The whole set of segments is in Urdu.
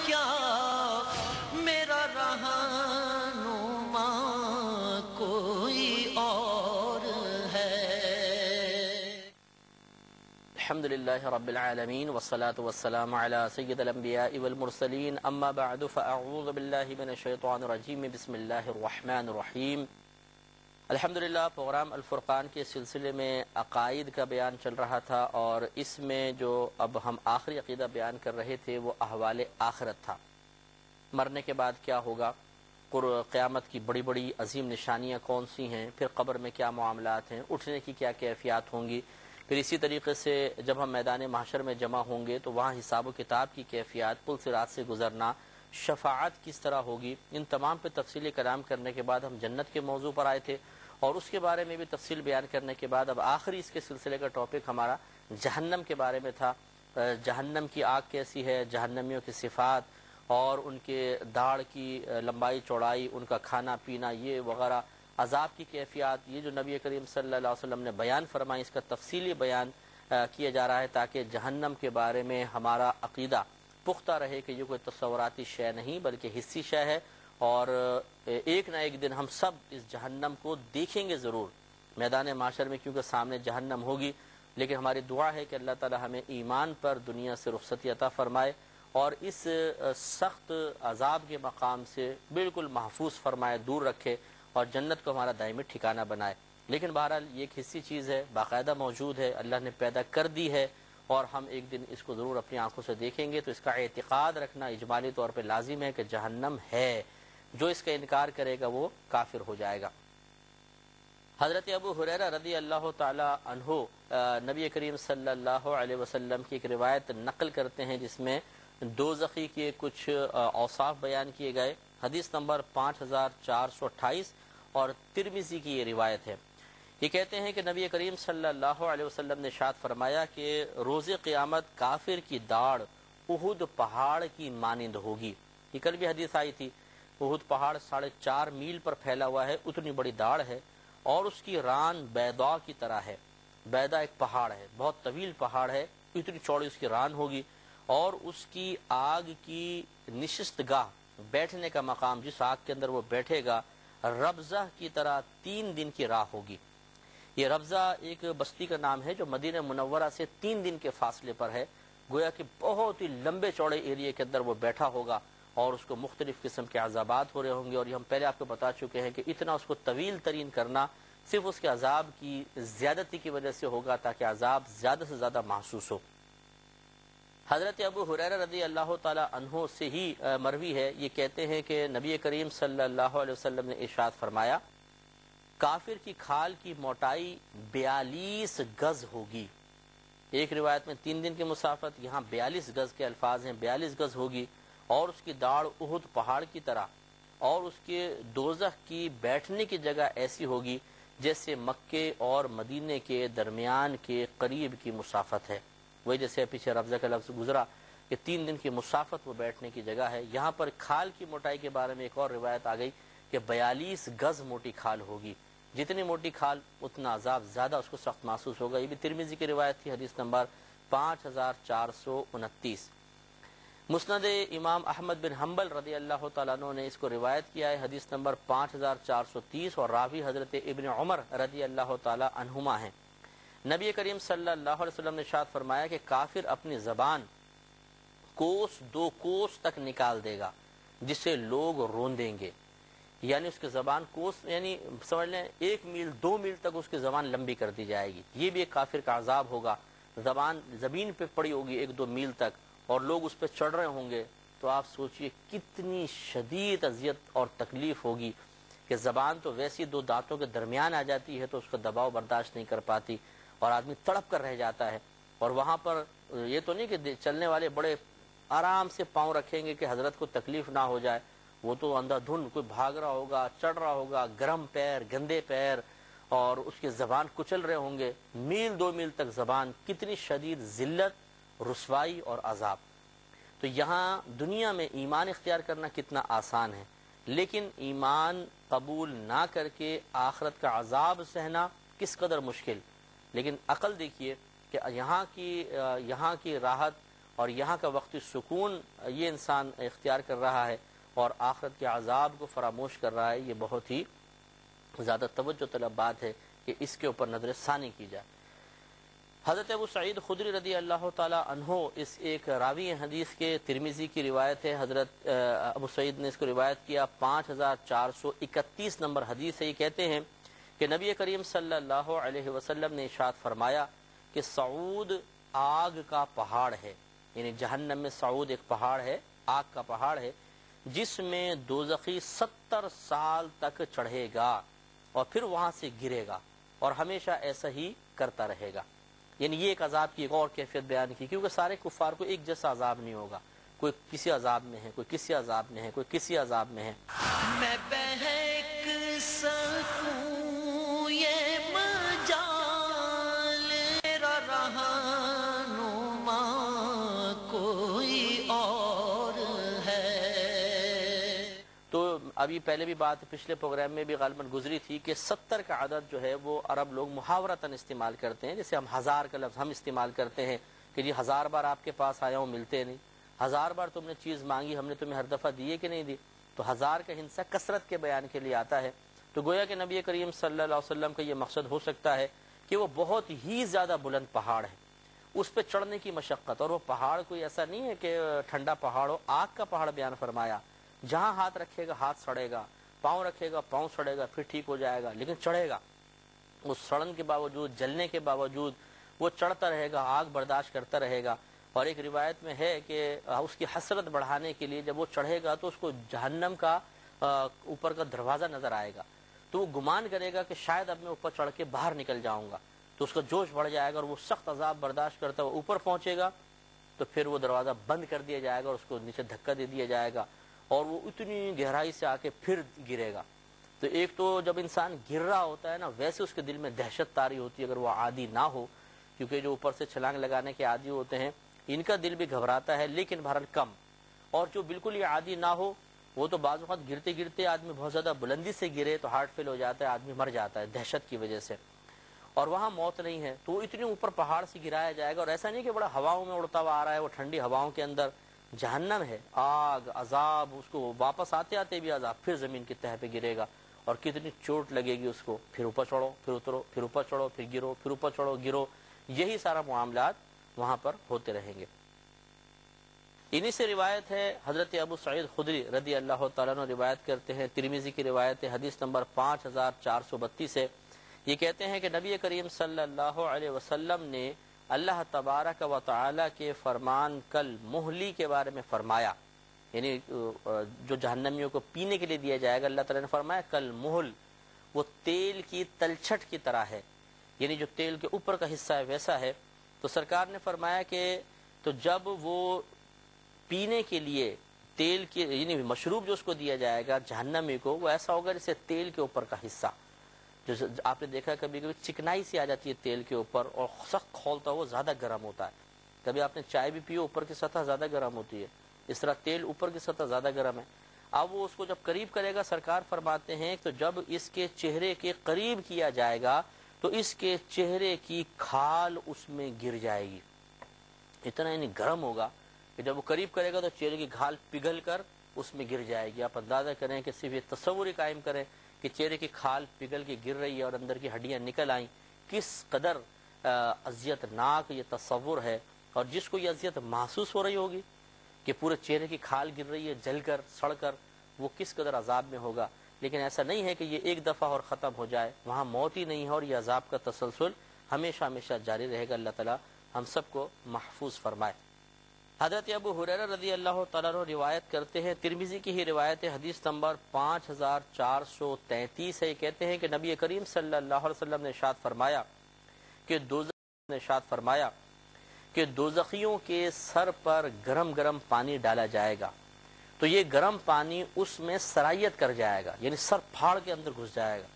کیا میرا رہنما کوئی اور ہے۔ الحمدللہ رب العالمین والصلاة والسلام علی سید الانبیاء والمرسلین، اما بعد فاعوذ باللہ من الشیطان الرجیم، بسم اللہ الرحمن الرحیم۔ الحمدللہ پروگرام الفرقان کے سلسلے میں عقائد کا بیان چل رہا تھا، اور اس میں جو اب ہم آخری عقیدہ بیان کر رہے تھے وہ احوال آخرت تھا۔ مرنے کے بعد کیا ہوگا، قیامت کی بڑی بڑی عظیم نشانیاں کون سی ہیں، پھر قبر میں کیا معاملات ہیں، اٹھنے کی کیا کیفیات ہوں گی، پھر اسی طریقے سے جب ہم میدان محشر میں جمع ہوں گے تو وہاں حساب و کتاب کی کیفیات، پل صراط سے گزرنا، شفاعت کس طرح ہوگی، ان تمام پہ تفصیلی کلام کرنے کے بعد ہم جنت کے موضوع پر آئے تھے، اور اس کے بارے میں بھی تفصیل بیان کرنے کے بعد اب آخری اس کے سلسلے کا ٹاپک ہمارا جہنم کے بارے میں تھا۔ جہنم کی آگ کیسی ہے، جہنمیوں کی صفات اور ان کے داڑھ کی لمبائی چوڑائی، ان کا کھانا پینا، یہ وغیرہ عذاب کی کیفیات، یہ جو نبی کریم صلی اللہ علیہ وسلم نے بیان فرمائی، اس کا تفصیلی بیان کیا جا رہا ہے تاکہ جہنم کے بارے میں ہمارا عقیدہ پختہ رہے کہ یہ کوئی تصوراتی شے نہیں بلکہ حسی شے ہے، اور ایک نہ ایک دن ہم سب اس جہنم کو دیکھیں گے ضرور میدان معاشر میں، کیونکہ سامنے جہنم ہوگی۔ لیکن ہماری دعا ہے کہ اللہ تعالی ہمیں ایمان پر دنیا سے رخصتی عطا فرمائے اور اس سخت عذاب کے مقام سے بالکل محفوظ فرمائے، دور رکھے، اور جنت کو ہمارا دائمی ٹھکانہ بنائے۔ لیکن بہرحال یہ ایک حصی چیز ہے، باقاعدہ موجود ہے، اللہ نے پیدا کر دی ہے، اور ہم ایک دن اس کو ضرور اپنی آنکھوں سے دیکھیں گے۔ تو اس کا اعتقاد رکھنا اجمالی طور پہ لازم ہے کہ جہنم ہے، جو اس کا انکار کرے گا وہ کافر ہو جائے گا۔ حضرت ابو ہریرہ رضی اللہ تعالی عنہ نبی کریم صلی اللہ علیہ وسلم کی ایک روایت نقل کرتے ہیں جس میں دوزخی کے کچھ اوصاف بیان کیے گئے۔ حدیث نمبر 5428 اور ترمذی کی یہ روایت ہے۔ یہ کہتے ہیں کہ نبی کریم صلی اللہ علیہ وسلم نے ارشاد فرمایا کہ روز قیامت کافر کی داڑھ احد پہاڑ کی مانند ہوگی۔ یہ کل بھی حدیث آئی تھی، احد پہاڑ 4.5 میل پر پھیلا ہوا ہے، اتنی بڑی داڑھ ہے، اور اس کی ران بیضاء کی طرح ہے۔ بیضاء ایک پہاڑ ہے، بہت طویل پہاڑ ہے، اتنی چوڑی اس کی ران ہوگی، اور اس کی آگ کی نشست گاہ، بیٹھنے کا مقام، جس آگ کے اندر وہ بیٹھے گا، ربضہ کی طرح 3 دن کی راہ ہوگی۔ یہ ربضہ ایک بستی کا نام ہے جو مدینہ منورہ سے 3 دن کے فاصلے پر ہے، گویا کہ بہت ہی لمبے چوڑے ایریے کے اندر وہ بیٹھا ہوگا، اور اس کو مختلف قسم کے عذابات ہو رہے ہوں گے، اور یہ ہم پہلے آپ کو بتا چکے ہیں کہ اتنا اس کو طویل ترین کرنا صرف اس کے عذاب کی زیادتی کی وجہ سے ہوگا تاکہ عذاب زیادہ سے زیادہ محسوس ہو۔ حضرت ابو ہریرہ رضی اللہ تعالی عنہ سے ہی مروی ہے، یہ کہتے ہیں کہ نبی کریم صلی اللہ علیہ وسلم نے ارشاد فرمایا کافر کی کھال کی موٹائی 42 گز ہوگی۔ ایک روایت میں 3 دن کی مسافت، یہاں 42 گز کے الفاظ ہیں، 42 گز ہوگی، اور اس کی داڑھ احد پہاڑ کی طرح، اور اس کے دوزخ کی بیٹھنے کی جگہ ایسی ہوگی جیسے مکے اور مدینے کے درمیان کے قریب کی مسافت ہے۔ وہی جیسے پیچھے ربضہ کا لفظ گزرا کہ 3 دن کی مسافت وہ بیٹھنے کی جگہ ہے۔ یہاں پر کھال کی موٹائی کے بارے میں ایک اور روایت آ گئی کہ 42 گز موٹی کھال ہوگی، جتنی موٹی کھال اتنا عذاب زیادہ اس کو سخت محسوس ہوگا۔ یہ بھی ترمذی کی روایت تھی، حدیث نمبر 5429۔ مسند امام احمد بن حنبل رضی اللہ تعالیٰ عنہ نے اس کو روایت کیا ہے، حدیث نمبر 5430، اور راوی حضرت ابن عمر رضی اللہ تعالیٰ عنہما ہیں۔ نبی کریم صلی اللہ علیہ وسلم نے ارشاد فرمایا کہ کافر اپنی زبان کوس 2 کوس تک نکال دے گا جسے لوگ روندیں گے، یعنی اس کی زبان کوس یعنی سمجھ لیں 1 میل 2 میل تک اس کی زبان لمبی کر دی جائے گی۔ یہ بھی ایک کافر کا عذاب ہوگا، زبان زمین پہ پڑی ہوگی 1-2 میل تک، اور لوگ اس پہ چڑھ رہے ہوں گے، تو آپ سوچئے کتنی شدید اذیت اور تکلیف ہوگی کہ زبان تو ویسی 2 دانتوں کے درمیان آ جاتی ہے تو اس کا دباؤ برداشت نہیں کر پاتی، اور آدمی تڑپ کر رہ جاتا ہے۔ اور وہاں پر یہ تو نہیں کہ چلنے والے بڑے آرام سے پاؤں رکھیں گے کہ حضرت کو تکلیف نہ ہو جائے، وہ تو اندھا دھند کوئی بھاگ رہا ہوگا، چڑھ رہا ہوگا، گرم پیر، گندے پیر، اور اس کی زبان کچل رہے ہوں گے، میل 2 میل تک زبان، کتنی شدید ذلت، رسوائی اور عذاب۔ تو یہاں دنیا میں ایمان اختیار کرنا کتنا آسان ہے، لیکن ایمان قبول نہ کر کے آخرت کا عذاب سہنا کس قدر مشکل۔ لیکن عقل دیکھیے کہ یہاں کی راحت اور یہاں کا وقتی سکون یہ انسان اختیار کر رہا ہے اور آخرت کے عذاب کو فراموش کر رہا ہے، یہ بہت ہی زیادہ توجہ طلب بات ہے کہ اس کے اوپر نظر ثانی کی جائے۔ حضرت ابو سعید خدری رضی اللہ تعالی عنہ اس ایک راوی حدیث کے، ترمذی کی روایت ہے، حضرت ابو سعید نے اس کو روایت کیا، 5431 نمبر حدیث ہے۔ یہ کہتے ہیں کہ نبی کریم صلی اللہ علیہ وسلم نے ارشاد فرمایا کہ سعود آگ کا پہاڑ ہے، یعنی جہنم میں سعود ایک پہاڑ ہے، آگ کا پہاڑ ہے، جس میں دوزخی 70 سال تک چڑھے گا اور پھر وہاں سے گرے گا اور ہمیشہ ایسا ہی کرتا رہے گا۔ یعنی یہ ایک عذاب کی ایک اور کیفیت بیان کی، کیونکہ سارے کفار کو ایک جیسا عذاب نہیں ہوگا، کوئی کسی عذاب میں ہے، کوئی کسی عذاب میں ہے، کوئی کسی عذاب میں ہے۔ میں بہک سکوں یہ مجال، میرا رہنما کوئی اور ہے۔ تو ابھی پہلے بھی بات پچھلے پروگرام میں بھی غالباً گزری تھی کہ 70 کا عدد جو ہے وہ عرب لوگ محاورتاً استعمال کرتے ہیں، جیسے ہم 1000 کا لفظ ہم استعمال کرتے ہیں کہ جی 1000 بار آپ کے پاس آیا ہوں ملتے نہیں، 1000 بار تم نے چیز مانگی ہم نے تمہیں ہر دفعہ دیے کہ نہیں دی، تو 1000 کا ہندسہ کثرت کے بیان کے لیے آتا ہے۔ تو گویا کہ نبی کریم صلی اللہ علیہ وسلم کا یہ مقصد ہو سکتا ہے کہ وہ بہت ہی زیادہ بلند پہاڑ ہے، اس پہ چڑھنے کی مشقت، اور وہ پہاڑ کوئی ایسا نہیں ہے کہ ٹھنڈا پہاڑ ہو، آگ کا پہاڑ بیان فرمایا، جہاں ہاتھ رکھے گا ہاتھ سڑے گا، پاؤں رکھے گا پاؤں سڑے گا، پھر ٹھیک ہو جائے گا، لیکن چڑھے گا، اس سڑن کے باوجود، جلنے کے باوجود وہ چڑھتا رہے گا، آگ برداشت کرتا رہے گا۔ اور ایک روایت میں ہے کہ اس کی حسرت بڑھانے کے لیے جب وہ چڑھے گا تو اس کو جہنم کا اوپر کا دروازہ نظر آئے گا، تو وہ گمان کرے گا کہ شاید اب میں اوپر چڑھ کے باہر نکل جاؤں گا، تو اس کا جوش بڑھ جائے گا اور وہ سخت عذاب برداشت کرتا ہے، وہ اوپر پہنچے گا تو پھر وہ دروازہ بند کر دیا جائے گا اور اس کو نیچے دھکا دے دیا جائے گا اور وہ اتنی گہرائی سے آ کے پھر گرے گا۔ تو ایک تو جب انسان گر رہا ہوتا ہے نا، ویسے اس کے دل میں دہشت طاری ہوتی ہے اگر وہ عادی نہ ہو، کیونکہ جو اوپر سے چھلانگ لگانے کے عادی ہوتے ہیں ان کا دل بھی گھبراتا ہے، لیکن بہرحال کم، اور جو بالکل ہی عادی نہ ہو وہ تو بعض وقت گرتے گرتے آدمی بہت زیادہ بلندی سے گرے تو ہارٹ فیل ہو جاتا ہے، آدمی مر جاتا ہے دہشت کی وجہ سے، اور وہاں موت نہیں ہے تو وہ اتنے اوپر پہاڑ سے گرایا جائے گا، اور ایسا نہیں کہ بڑا ہواؤں میں اڑتا ہوا آ رہا ہے، وہ ٹھنڈی ہواؤں کے اندر جہنم ہے، آگ، عذاب، اس کو واپس آتے آتے بھی عذاب، پھر زمین کی تہہ پہ گرے گا اور کتنی چوٹ لگے گی اس کو، پھر اوپر چڑھو پھر اترو، پھر اوپر چڑھو پھر گرو، پھر اوپر چڑھو گرو، یہی سارا معاملات وہاں پر ہوتے رہیں گے۔ انہی سے روایت ہے، حضرت ابو سعید خدری رضی اللہ تعالیٰ عنہ روایت کرتے ہیں، ترمذی کی روایت ہے، حدیث نمبر 5432 ہے، یہ کہتے ہیں کہ نبی کریم صلی اللہ علیہ وسلم نے اللہ تبارک و تعالی کے فرمان کل مہلی کے بارے میں فرمایا، یعنی جو جہنمیوں کو پینے کے لیے دیا جائے گا، اللہ تعالیٰ نے فرمایا کل مہل، وہ تیل کی تلچھٹ کی طرح ہے، یعنی جو تیل کے اوپر کا حصہ ہے ویسا ہے۔ تو سرکار نے فرمایا کہ تو جب وہ پینے کے لیے تیل کی، یعنی مشروب جو اس کو دیا جائے گا جہنمی کو، وہ ایسا ہوگا جیسے تیل کے اوپر کا حصہ، جو آپ نے دیکھا کبھی کبھی چکنائی سی آ جاتی ہے تیل کے اوپر اور سخت کھولتا وہ زیادہ گرم ہوتا ہے، کبھی آپ نے چائے بھی پیو اوپر کی سطح زیادہ گرم ہوتی ہے، اس طرح تیل اوپر کی سطح زیادہ گرم ہے۔ اب وہ اس کو جب قریب کرے گا، سرکار فرماتے ہیں تو جب اس کے چہرے کے قریب کیا جائے گا تو اس کے چہرے کی کھال اس میں گر جائے گی، اتنا یعنی گرم ہوگا کہ جب وہ قریب کرے گا تو چہرے کی کھال پگھل کر اس میں گر جائے گی۔ آپ اندازہ کریں کہ صرف یہ تصور ہی قائم کریں کہ چہرے کی کھال پگھل کے گر رہی ہے اور اندر کی ہڈیاں نکل آئیں، کس قدر اذیت ناک یہ تصور ہے، اور جس کو یہ اذیت محسوس ہو رہی ہوگی کہ پورے چہرے کی کھال گر رہی ہے جل کر سڑ کر، وہ کس قدر عذاب میں ہوگا۔ لیکن ایسا نہیں ہے کہ یہ ایک دفعہ اور ختم ہو جائے، وہاں موت ہی نہیں ہے اور یہ عذاب کا تسلسل ہمیشہ ہمیشہ جاری رہے گا۔ اللہ تعالی ہم سب کو محفوظ فرمائے۔ حضرت ابو ہریرہ رضی اللہ تعالیٰ عنہ روایت کرتے ہیں، ترمذی کی ہی روایت ہے، حدیث نمبر 5433 ہے، یہ کہتے ہیں کہ نبی کریم صلی اللہ علیہ وسلم نے ارشاد فرمایا کہ دوزخیوں کے سر پر گرم گرم پانی ڈالا جائے گا تو یہ گرم پانی اس میں سرایت کر جائے گا، یعنی سر پھاڑ کے اندر گھس جائے گا،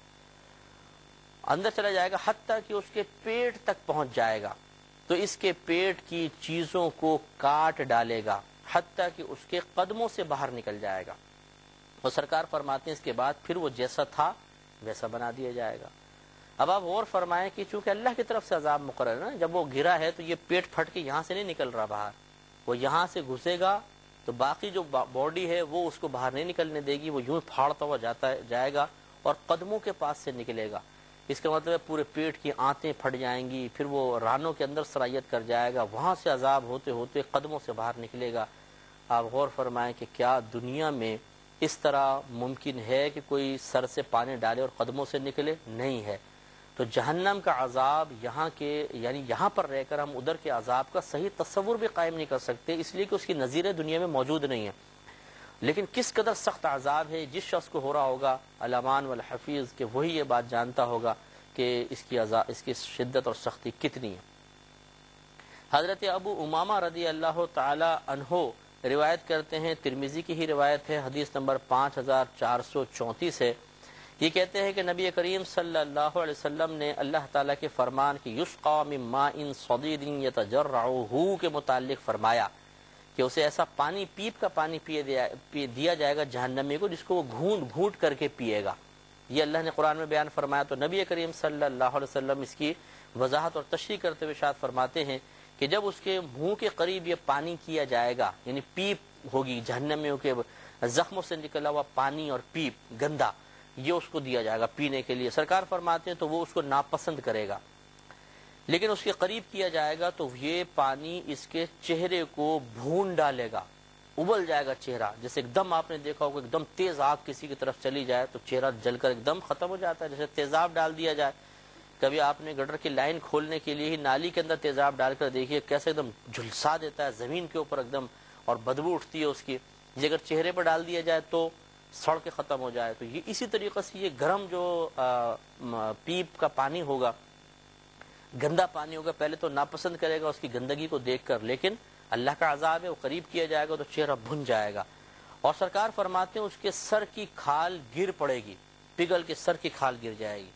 اندر چلا جائے گا، حتیٰ کہ اس کے پیٹ تک پہنچ جائے گا، تو اس کے پیٹ کی چیزوں کو کاٹ ڈالے گا حتیٰ کہ اس کے قدموں سے باہر نکل جائے گا، اور سرکار فرماتے ہیں اس کے بعد پھر وہ جیسا تھا ویسا بنا دیا جائے گا۔ اب آپ غور فرمائیں کہ چونکہ اللہ کی طرف سے عذاب مقرر ہے نا، جب وہ گرا ہے تو یہ پیٹ پھٹ کے یہاں سے نہیں نکل رہا باہر، وہ یہاں سے گھسے گا تو باقی جو باڈی ہے وہ اس کو باہر نہیں نکلنے دے گی، وہ یوں پھاڑتا ہوا جائے گا اور قدموں کے پاس سے نکلے گا۔ اس کا مطلب ہے پورے پیٹ کی آنتیں پھٹ جائیں گی، پھر وہ رانوں کے اندر سرایت کر جائے گا، وہاں سے عذاب ہوتے ہوتے قدموں سے باہر نکلے گا۔ آپ غور فرمائیں کہ کیا دنیا میں اس طرح ممکن ہے کہ کوئی سر سے پانی ڈالے اور قدموں سے نکلے؟ نہیں ہے۔ تو جہنم کا عذاب یہاں کے یعنی یہاں پر رہ کر ہم ادھر کے عذاب کا صحیح تصور بھی قائم نہیں کر سکتے، اس لیے کہ اس کی نظیریں دنیا میں موجود نہیں ہیں۔ لیکن کس قدر سخت عذاب ہے، جس شخص کو ہو رہا ہوگا الامان والحفیظ کہ وہی یہ بات جانتا ہوگا کہ اس کی شدت اور سختی کتنی ہے۔ حضرت ابو امامہ رضی اللہ تعالی عنہ روایت کرتے ہیں، ترمذی کی ہی روایت ہے، حدیث نمبر 5434 ہے۔ یہ کہتے ہیں کہ نبی کریم صلی اللہ علیہ وسلم نے اللہ تعالیٰ کے فرمان کی یسقا من ماء صدید یتجرعہ کے متعلق فرمایا کہ اسے ایسا پانی، پیپ کا پانی دیا جائے گا جہنمی کو جس کو وہ گھونٹ گھونٹ کر کے پیے گا۔ یہ اللہ نے قرآن میں بیان فرمایا، تو نبی کریم صلی اللہ علیہ وسلم اس کی وضاحت اور تشریح کرتے ہوئے ارشاد فرماتے ہیں کہ جب اس کے منہ کے قریب یہ پانی کیا جائے گا، یعنی پیپ ہوگی جہنمیوں کے زخموں سے نکلا ہوا پانی اور پیپ گندا، یہ اس کو دیا جائے گا پینے کے لیے۔ سرکار فرماتے ہیں تو وہ اس کو ناپسند کرے گا، لیکن اس کے قریب کیا جائے گا تو یہ پانی اس کے چہرے کو بھون ڈالے گا، ابل جائے گا چہرہ، جیسے ایک دم آپ نے دیکھا ہوگا ایک دم تیز آگ کسی کی طرف چلی جائے تو چہرہ جل کر ایک دم ختم ہو جاتا ہے، جیسے تیزاب ڈال دیا جائے۔ کبھی آپ نے گٹر کی لائن کھولنے کے لیے ہی نالی کے اندر تیزاب ڈال کر دیکھیے کیسے ایک دم جھلسا دیتا ہے زمین کے اوپر ایک دم، اور بدبو اٹھتی ہے اس کی۔ یہ اگر چہرے پر ڈال دیا جائے تو سڑ کے ختم ہو جائے۔ تو یہ اسی طریقے سے یہ گرم جو پیپ کا پانی ہوگا، گندا پانی ہوگا، پہلے تو ناپسند کرے گا اس کی گندگی کو دیکھ کر، لیکن اللہ کا عذاب ہے، وہ قریب کیا جائے گا تو چہرہ بھن جائے گا۔ اور سرکار فرماتے ہیں اس کے سر کی کھال گر پڑے گی، پگھل کے سر کی کھال گر جائے گی،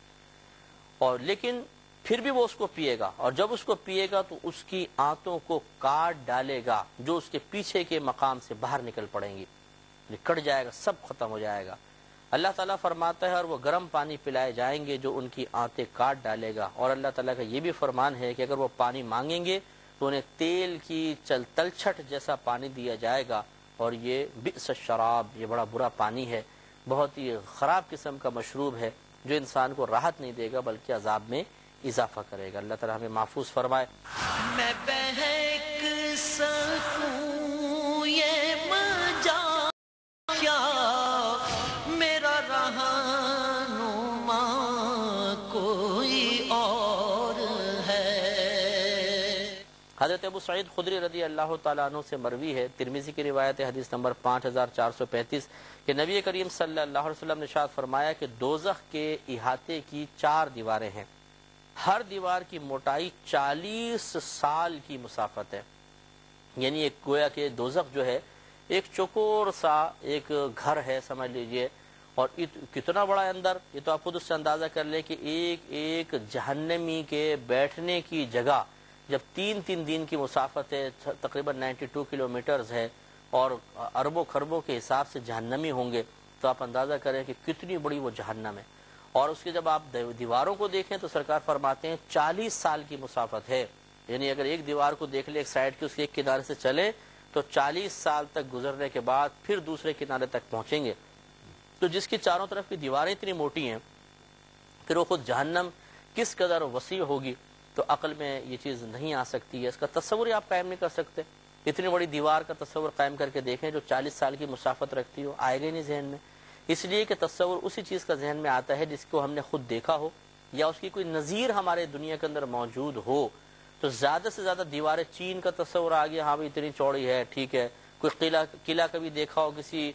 اور لیکن پھر بھی وہ اس کو پیے گا، اور جب اس کو پیے گا تو اس کی آنتوں کو کاٹ ڈالے گا جو اس کے پیچھے کے مقام سے باہر نکل پڑیں گی، کٹ جائے گا، سب ختم ہو جائے گا۔ اللہ تعالیٰ فرماتا ہے اور وہ گرم پانی پلائے جائیں گے جو ان کی آنتیں کاٹ ڈالے گا۔ اور اللہ تعالیٰ کا یہ بھی فرمان ہے کہ اگر وہ پانی مانگیں گے تو انہیں تیل کی تلچھٹ جیسا پانی دیا جائے گا، اور یہ بئس الشراب، یہ بڑا برا پانی ہے، بہت ہی خراب قسم کا مشروب ہے جو انسان کو راحت نہیں دے گا بلکہ عذاب میں اضافہ کرے گا۔ اللہ تعالیٰ ہمیں محفوظ فرمائے۔ میں بہک سکوں یہ مجال کیا میرا رہنما کوئی اور ہے۔ حضرت ابو سعید خدری رضی اللہ تعالیٰ عنہ سے مروی ہے، ترمذی کی روایت ہے، حدیث نمبر 5435 کہ نبی کریم صلی اللہ علیہ وسلم نے ارشاد فرمایا کہ دوزخ کے احاطے کی 4 دیواریں ہیں، ہر دیوار کی موٹائی 40 سال کی مسافت ہے۔ یعنی ایک گویا کہ دوزخ جو ہے ایک چوکور سا ایک گھر ہے سمجھ لیجئے، اور کتنا بڑا ہے اندر، یہ تو آپ خود اس سے اندازہ کر لیں کہ ایک ایک جہنمی کے بیٹھنے کی جگہ جب 3 دن کی مسافت ہے، تقریباً 92 کلومیٹرز ہے، اور اربوں خربوں کے حساب سے جہنمی ہوں گے، تو آپ اندازہ کریں کہ کتنی بڑی وہ جہنم ہے۔ اور اس کے جب آپ دیواروں کو دیکھیں تو سرکار فرماتے ہیں 40 سال کی مسافت ہے، یعنی اگر ایک دیوار کو دیکھ لیں ایک سائڈ کی، اس کے ایک کنارے سے چلیں تو 40 سال تک گزرنے کے بعد پھر دوسرے کنارے تک پہنچیں گے۔ تو جس کی چاروں طرف کی دیواریں اتنی موٹی ہیں، پھر وہ خود جہنم کس قدر وسیع ہوگی تو عقل میں یہ چیز نہیں آ سکتی ہے، اس کا تصور ہی آپ قائم نہیں کر سکتے۔ اتنی بڑی دیوار کا تصور قائم کر کے دیکھیں جو 40 سال کی مسافت رکھتی ہو، آئے گا نہیں ذہن میں، اس لیے کہ تصور اسی چیز کا ذہن میں آتا ہے جس کو ہم نے خود دیکھا ہو یا اس کی کوئی نظیر ہمارے دنیا کے اندر موجود ہو۔ تو زیادہ سے زیادہ دیواریں، چین کا تصور آ گیا، ہاں بھی اتنی چوڑی ہے، ٹھیک ہے، کوئی قلعہ کبھی دیکھا ہو کسی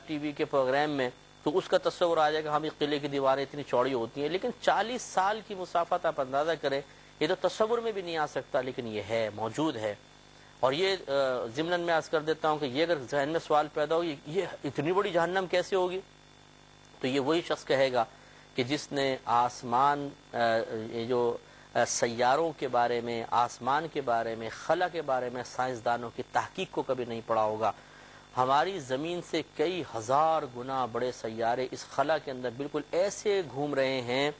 ٹی وی کے پروگرام میں تو اس کا تصور آ جائے گا، ہاں بھی قلعے کی دیواریں اتنی چوڑی ہوتی ہیں، لیکن 40 سال کی مسافت آپ اندازہ کریں، یہ تو تصور میں بھی نہیں آ سکتا، لیکن یہ ہے، موجود ہے۔ اور یہ ضمن میں عرض کر دیتا ہوں کہ یہ اگر ذہن میں سوال پیدا ہو یہ اتنی بڑی جہنم کیسے ہوگی، تو یہ وہی شخص کہے گا کہ جس نے آسمان، یہ جو سیاروں کے بارے میں، آسمان کے بارے میں، خلا کے بارے میں سائنسدانوں کی تحقیق کو کبھی نہیں پڑھا ہوگا۔ ہماری زمین سے کئی ہزار گنا بڑے سیارے اس خلا کے اندر بالکل ایسے گھوم رہے ہیں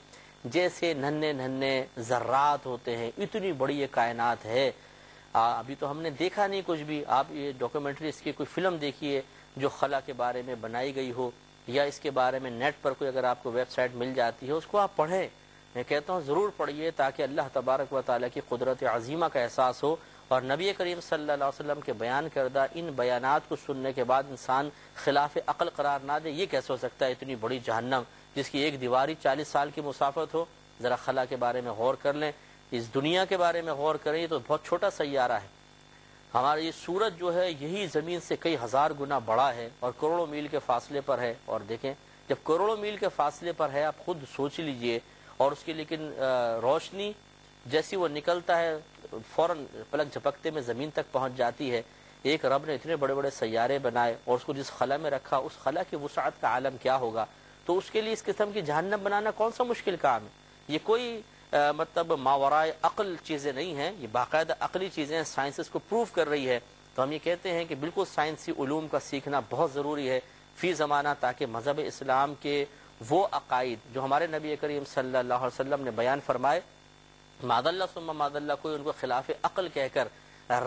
جیسے ننھے ننھے ذرات ہوتے ہیں، اتنی بڑی یہ کائنات ہے۔ ابھی تو ہم نے دیکھا نہیں کچھ بھی. آپ یہ ڈاکیومنٹری اس کی کوئی فلم دیکھیے جو خلا کے بارے میں بنائی گئی ہو, یا اس کے بارے میں نیٹ پر کوئی اگر آپ کو ویب سائٹ مل جاتی ہے اس کو آپ پڑھیں. میں کہتا ہوں ضرور پڑھیے تاکہ اللہ تبارک و تعالیٰ کی قدرت عظیمہ کا احساس ہو, اور نبی کریم صلی اللہ علیہ وسلم کے بیان کردہ ان بیانات کو سننے کے بعد انسان خلاف عقل قرار نہ دے. یہ کیسے ہو سکتا ہے اتنی بڑی جہنم جس کی ایک دیواری 40 سال کی مسافت ہو. ذرا خلا کے بارے میں غور کر لیں, اس دنیا کے بارے میں غور کریں. یہ تو بہت چھوٹا سیارہ ہے. ہمارا یہ سورج جو ہے یہی زمین سے کئی ہزار گنا بڑا ہے اور کروڑوں میل کے فاصلے پر ہے. اور دیکھیں جب کروڑوں میل کے فاصلے پر ہے, آپ خود سوچ لیجئے, اور اس کی لیکن روشنی جیسی وہ نکلتا ہے فوراً پلک جھپکتے میں زمین تک پہنچ جاتی ہے. ایک رب نے اتنے بڑے بڑے سیارے بنائے اور اس کو جس خلا میں رکھا, اس خلا کی وسعت کا عالم کیا ہوگا. تو اس کے لیے اس قسم کی جہنم بنانا کون سا مشکل کام ہے. یہ کوئی مطلب ماورائے عقل چیزیں نہیں ہیں, یہ باقاعدہ عقلی چیزیں ہیں, سائنس اس کو پروف کر رہی ہے. تو ہم یہ کہتے ہیں کہ بالکل سائنسی علوم کا سیکھنا بہت ضروری ہے فی زمانہ, تاکہ مذہب اسلام کے وہ عقائد جو ہمارے نبی کریم صلی اللہ علیہ وسلم نے بیان فرمائے, معاذ اللہ ثم معاذ اللہ کوئی ان کو خلاف عقل کہہ کر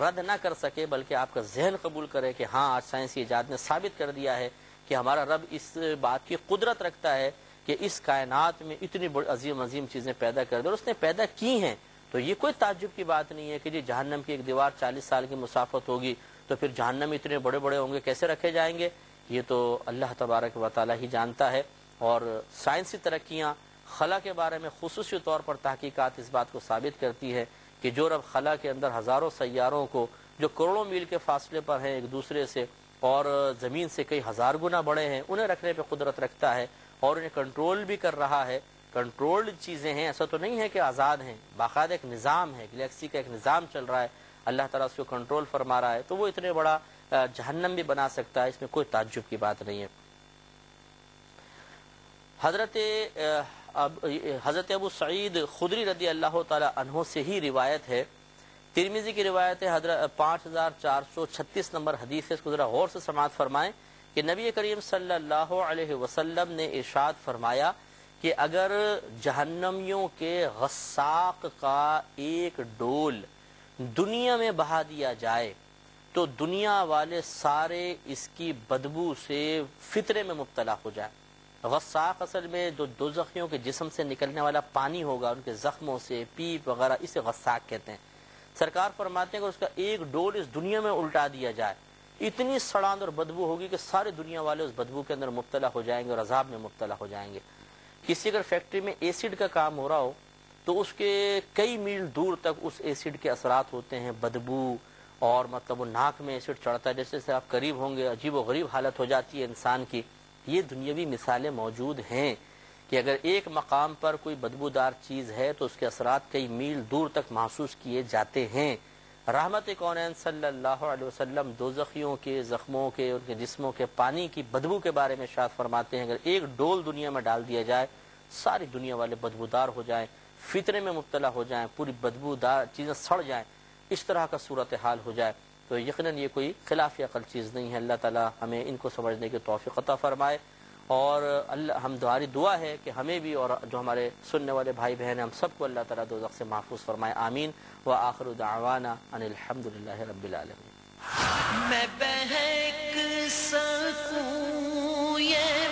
رد نہ کر سکے, بلکہ آپ کا ذہن قبول کرے کہ ہاں آج سائنسی ایجاد نے ثابت کر دیا ہے کہ ہمارا رب اس بات کی قدرت رکھتا ہے کہ اس کائنات میں اتنی بڑی عظیم عظیم چیزیں پیدا کر دیں, اور اس نے پیدا کی ہیں. تو یہ کوئی تعجب کی بات نہیں ہے کہ جی جہنم کی ایک دیوار 40 سال کی مسافت ہوگی تو پھر جہنم اتنے بڑے بڑے ہوں گے, کیسے رکھے جائیں گے. یہ تو اللہ تبارک و تعالی ہی جانتا ہے. اور سائنسی ترقیاں خلا کے بارے میں خصوصی طور پر تحقیقات اس بات کو ثابت کرتی ہے کہ جو رب خلا کے اندر ہزاروں سیاروں کو جو کروڑوں میل کے فاصلے پر ہیں ایک دوسرے سے اور زمین سے کئی ہزار گنا بڑے ہیں, انہیں رکھنے پہ قدرت رکھتا ہے اور انہیں کنٹرول بھی کر رہا ہے. کنٹرولڈ چیزیں ہیں, ایسا تو نہیں ہے کہ آزاد ہیں, باقاعدہ ایک نظام ہے, گلیکسی کا ایک نظام چل رہا ہے, اللہ تعالیٰ اس کو کنٹرول فرما رہا ہے. تو وہ اتنے بڑا جہنم بھی بنا سکتا ہے, اس میں کوئی تعجب کی بات نہیں ہے. حضرت ابو سعید خدری رضی اللہ تعالی عنہ سے ہی روایت ہے, ترمذی کی روایت ہے, 5436 نمبر حدیث ہے. اس کو ذرا غور سے سماعت فرمائیں کہ نبی کریم صلی اللہ علیہ وسلم نے ارشاد فرمایا کہ اگر جہنمیوں کے غساق کا ایک ڈول دنیا میں بہا دیا جائے تو دنیا والے سارے اس کی بدبو سے فطرے میں مبتلا ہو جائیں. غساق اصل میں جو دوزخیوں کے جسم سے نکلنے والا پانی ہوگا ان کے زخموں سے, پیپ وغیرہ, اسے غساق کہتے ہیں. سرکار فرماتے ہیں کہ اس کا ایک ڈول اس دنیا میں الٹا دیا جائے, اتنی سڑاند اور بدبو ہوگی کہ سارے دنیا والے اس بدبو کے اندر مبتلا ہو جائیں گے اور عذاب میں مبتلا ہو جائیں گے. کسی اگر فیکٹری میں ایسڈ کا کام ہو رہا ہو تو اس کے کئی میل دور تک اس ایسڈ کے اثرات ہوتے ہیں, بدبو, اور مطلب وہ ناک میں ایسڈ چڑھتا ہے, جیسے سے آپ قریب ہوں گے عجیب و غریب حالت ہو جاتی ہے انسان کی. یہ دنیاوی مثالیں موجود ہیں کہ اگر ایک مقام پر کوئی بدبودار چیز ہے تو اس کے اثرات کئی میل دور تک محسوس کیے جاتے ہیں. رحمت کونین صلی اللہ علیہ وسلم دوزخیوں کے زخموں کے, ان کے جسموں کے پانی کی بدبو کے بارے میں ارشاد فرماتے ہیں اگر ایک ڈول دنیا میں ڈال دیا جائے ساری دنیا والے بدبودار ہو جائیں, فطرے میں مبتلا ہو جائیں, پوری بدبودار چیزیں سڑ جائیں, اس طرح کا صورتحال ہو جائے. تو یقیناً یہ کوئی خلاف عقل چیز نہیں ہے. اللہ تعالیٰ ہمیں ان کو سمجھنے کی توفیق عطا فرمائے. اور ہماری دعا ہے کہ ہمیں بھی اور جو ہمارے سننے والے بھائی بہن ہیں ہم سب کو اللہ تعالیٰ دوزخ سے محفوظ فرمائے. آمین. وآخر دعوانا ان الحمدللہ رب العالمین. میں بہک سکوں یہ